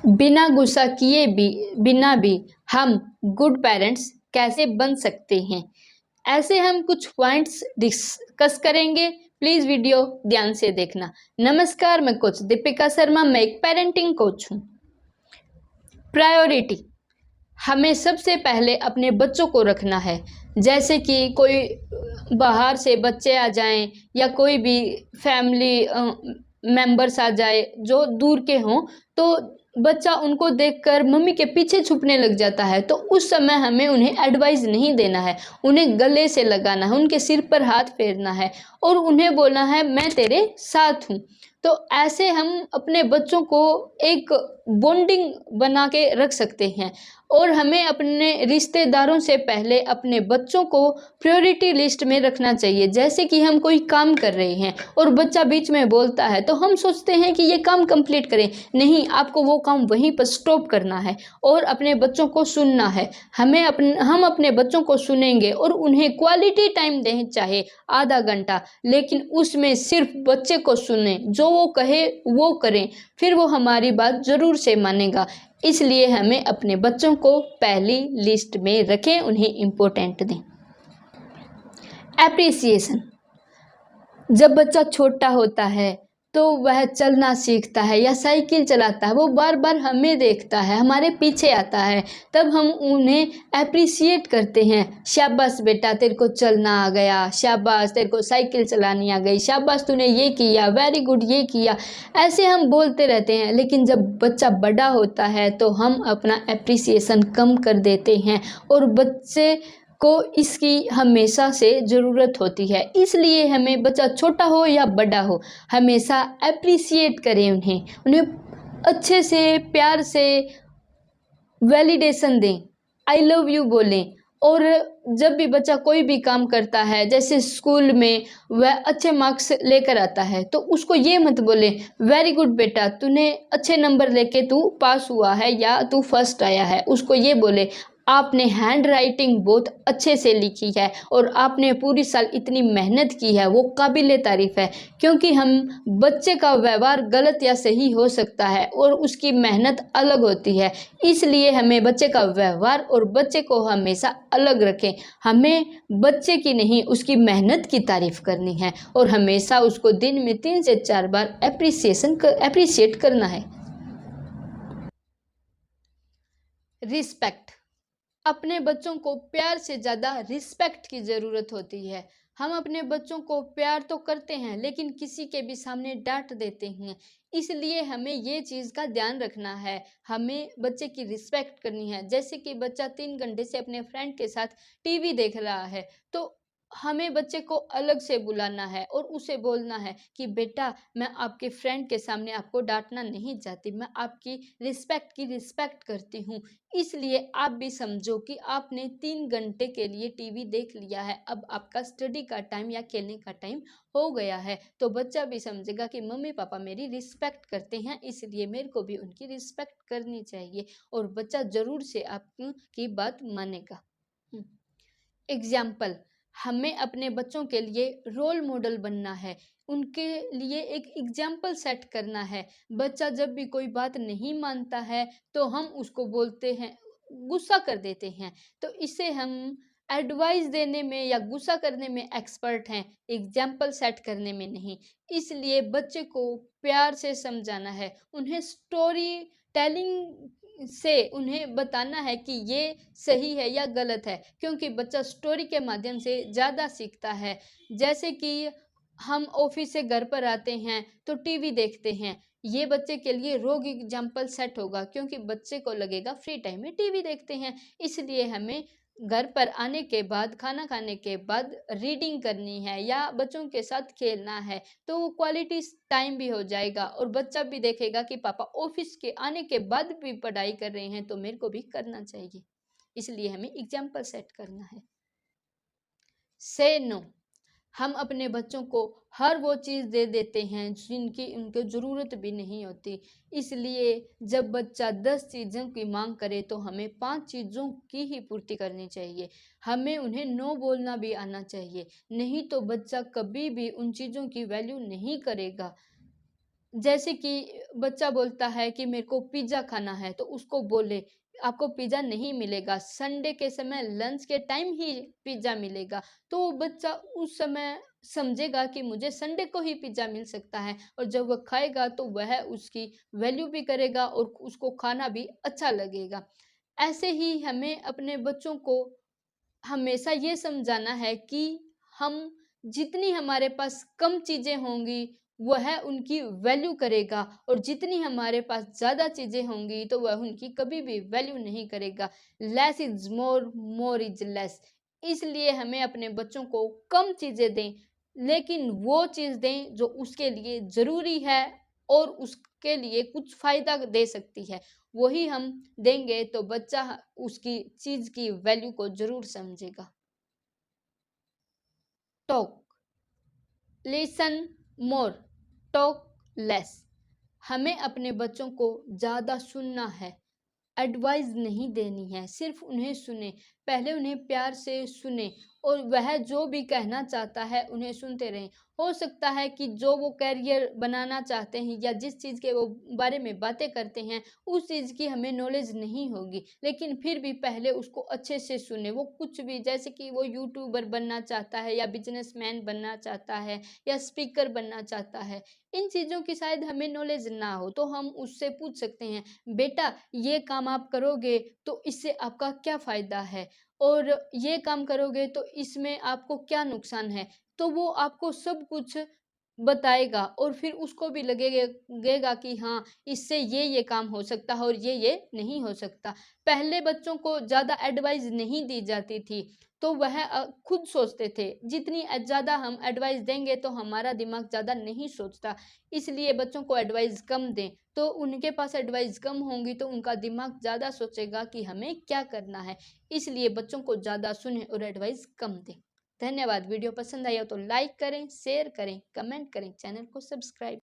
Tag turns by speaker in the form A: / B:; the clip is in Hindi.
A: बिना गुस्सा किए बिना भी हम गुड पेरेंट्स कैसे बन सकते हैं, ऐसे हम कुछ पॉइंट्स डिस्कस करेंगे। प्लीज वीडियो ध्यान से देखना। नमस्कार, मैं कोच दीपिका शर्मा, मैं एक पेरेंटिंग कोच हूँ। प्रायोरिटी हमें सबसे पहले अपने बच्चों को रखना है। जैसे कि कोई बाहर से बच्चे आ जाएं या कोई भी फैमिली मेंबर्स आ जाए जो दूर के हों, तो बच्चा उनको देखकर मम्मी के पीछे छुपने लग जाता है। तो उस समय हमें उन्हें एडवाइस नहीं देना है, उन्हें गले से लगाना है, उनके सिर पर हाथ फेरना है और उन्हें बोलना है मैं तेरे साथ हूँ। तो ऐसे हम अपने बच्चों को एक बॉन्डिंग बना के रख सकते हैं। और हमें अपने रिश्तेदारों से पहले अपने बच्चों को प्रायोरिटी लिस्ट में रखना चाहिए। जैसे कि हम कोई काम कर रहे हैं और बच्चा बीच में बोलता है तो हम सोचते हैं कि ये काम कंप्लीट करें। नहीं, आपको वो काम वहीं पर स्टॉप करना है और अपने बच्चों को सुनना है। हम अपने बच्चों को सुनेंगे और उन्हें क्वालिटी टाइम दें, चाहे आधा घंटा, लेकिन उसमें सिर्फ बच्चे को सुने, जो वो कहे वो करें, फिर वो हमारी बात जरूर से मानेगा। इसलिए हमें अपने बच्चों को पहली लिस्ट में रखें, उन्हें इम्पोर्टेंट दें। एप्रिसिएशन, जब बच्चा छोटा होता है तो वह चलना सीखता है या साइकिल चलाता है, वो बार बार हमें देखता है, हमारे पीछे आता है, तब हम उन्हें एप्रिसिएट करते हैं। शाबाश बेटा, तेरे को चलना आ गया, शाबाश तेरे को साइकिल चलानी आ गई, शाबाश तूने ये किया, वेरी गुड ये किया। ऐसे हम बोलते रहते हैं। लेकिन जब बच्चा बड़ा होता है तो हम अपना एप्रिसिएशन कम कर देते हैं और बच्चे को इसकी हमेशा से ज़रूरत होती है। इसलिए हमें, बच्चा छोटा हो या बड़ा हो, हमेशा एप्रिसिएट करें, उन्हें अच्छे से प्यार से वैलिडेशन दें, आई लव यू बोलें। और जब भी बच्चा कोई भी काम करता है, जैसे स्कूल में वह अच्छे मार्क्स लेकर आता है, तो उसको ये मत बोले वेरी गुड बेटा, तूने अच्छे नंबर लेके तू पास हुआ है या तू फर्स्ट आया है। उसको ये बोले आपने हैंड राइटिंग बहुत अच्छे से लिखी है और आपने पूरी साल इतनी मेहनत की है, वो काबिले तारीफ़ है। क्योंकि हम, बच्चे का व्यवहार गलत या सही हो सकता है और उसकी मेहनत अलग होती है। इसलिए हमें बच्चे का व्यवहार और बच्चे को हमेशा अलग रखें। हमें बच्चे की नहीं, उसकी मेहनत की तारीफ़ करनी है और हमेशा उसको दिन में 3 से 4 बार एप्रिसिएट करना है। रिस्पेक्ट, अपने बच्चों को प्यार से ज़्यादा रिस्पेक्ट की ज़रूरत होती है। हम अपने बच्चों को प्यार तो करते हैं लेकिन किसी के भी सामने डांट देते हैं। इसलिए हमें ये चीज़ का ध्यान रखना है, हमें बच्चे की रिस्पेक्ट करनी है। जैसे कि बच्चा 3 घंटे से अपने फ्रेंड के साथ टीवी देख रहा है, तो हमें बच्चे को अलग से बुलाना है और उसे बोलना है कि बेटा, मैं आपके फ्रेंड के सामने आपको डांटना नहीं चाहती, मैं आपकी रिस्पेक्ट करती हूँ। इसलिए आप भी समझो कि आपने 3 घंटे के लिए टीवी देख लिया है, अब आपका स्टडी का टाइम या खेलने का टाइम हो गया है। तो बच्चा भी समझेगा कि मम्मी पापा मेरी रिस्पेक्ट करते हैं, इसलिए मेरे को भी उनकी रिस्पेक्ट करनी चाहिए और बच्चा जरूर से आपकी बात मानेगा। एग्जाम्पल, हमें अपने बच्चों के लिए रोल मॉडल बनना है, उनके लिए एक एग्जाम्पल सेट करना है। बच्चा जब भी कोई बात नहीं मानता है तो हम उसको बोलते हैं, गुस्सा कर देते हैं। तो इसे हम एडवाइस देने में या गुस्सा करने में एक्सपर्ट हैं, एग्जाम्पल सेट करने में नहीं। इसलिए बच्चे को प्यार से समझाना है, उन्हें स्टोरी टेलिंग से उन्हें बताना है कि ये सही है या गलत है, क्योंकि बच्चा स्टोरी के माध्यम से ज़्यादा सीखता है। जैसे कि हम ऑफिस से घर पर आते हैं तो टीवी देखते हैं, ये बच्चे के लिए रोग एग्जाम्पल सेट होगा, क्योंकि बच्चे को लगेगा फ्री टाइम में टीवी देखते हैं। इसलिए हमें घर पर आने के बाद, खाना खाने के बाद रीडिंग करनी है या बच्चों के साथ खेलना है, तो वो क्वालिटी टाइम भी हो जाएगा और बच्चा भी देखेगा कि पापा ऑफिस के आने के बाद भी पढ़ाई कर रहे हैं तो मेरे को भी करना चाहिए। इसलिए हमें एग्जाम्पल सेट करना है। से नो, हम अपने बच्चों को हर वो चीज़ दे देते हैं जिनकी उनको ज़रूरत भी नहीं होती। इसलिए जब बच्चा 10 चीज़ों की मांग करे तो हमें 5 चीज़ों की ही पूर्ति करनी चाहिए। हमें उन्हें नो बोलना भी आना चाहिए, नहीं तो बच्चा कभी भी उन चीज़ों की वैल्यू नहीं करेगा। जैसे कि बच्चा बोलता है कि मेरे को पिज़्ज़ा खाना है, तो उसको बोले आपको पिज़्ज़ा नहीं मिलेगा, संडे के समय लंच के टाइम ही पिज़्ज़ा मिलेगा। तो वो बच्चा उस समय समझेगा कि मुझे संडे को ही पिज़्ज़ा मिल सकता है, और जब वह खाएगा तो वह उसकी वैल्यू भी करेगा और उसको खाना भी अच्छा लगेगा। ऐसे ही हमें अपने बच्चों को हमेशा ये समझाना है कि हम जितनी हमारे पास कम चीज़ें होंगी, वह उनकी वैल्यू करेगा, और जितनी हमारे पास ज़्यादा चीज़ें होंगी, तो वह उनकी कभी भी वैल्यू नहीं करेगा। Less is more, more is less. इसलिए हमें अपने बच्चों को कम चीज़ें दें, लेकिन वो चीज़ दें जो उसके लिए ज़रूरी है और उसके लिए कुछ फ़ायदा दे सकती है। वही हम देंगे तो बच्चा उसकी चीज़ की वैल्यू को ज़रूर समझेगा। Talk, listen more, talk less. हमें अपने बच्चों को ज़्यादा सुनना है, एडवाइस नहीं देनी है, सिर्फ उन्हें सुने। पहले उन्हें प्यार से सुने और वह जो भी कहना चाहता है उन्हें सुनते रहें। हो सकता है कि जो वो करियर बनाना चाहते हैं या जिस चीज़ के वो बारे में बातें करते हैं, उस चीज़ की हमें नॉलेज नहीं होगी, लेकिन फिर भी पहले उसको अच्छे से सुने। वो कुछ भी, जैसे कि वो यूट्यूबर बनना चाहता है या बिजनेसमैन बनना चाहता है या स्पीकर बनना चाहता है, इन चीज़ों की शायद हमें नॉलेज ना हो, तो हम उससे पूछ सकते हैं, बेटा ये काम आप करोगे तो इससे आपका क्या फ़ायदा है? और ये काम करोगे तो इसमें आपको क्या नुकसान है? तो वो आपको सब कुछ बताएगा और फिर उसको भी लगेगा कि हाँ, इससे ये काम हो सकता है और ये नहीं हो सकता। पहले बच्चों को ज़्यादा एडवाइस नहीं दी जाती थी, तो वह खुद सोचते थे। जितनी ज़्यादा हम एडवाइस देंगे तो हमारा दिमाग ज़्यादा नहीं सोचता, इसलिए बच्चों को एडवाइस कम दें। तो उनके पास एडवाइस कम होंगी तो उनका दिमाग ज़्यादा सोचेगा कि हमें क्या करना है। इसलिए बच्चों को ज़्यादा सुनें और एडवाइस कम दें। धन्यवाद। वीडियो पसंद आई हो तो लाइक करें, शेयर करें, कमेंट करें, चैनल को सब्सक्राइब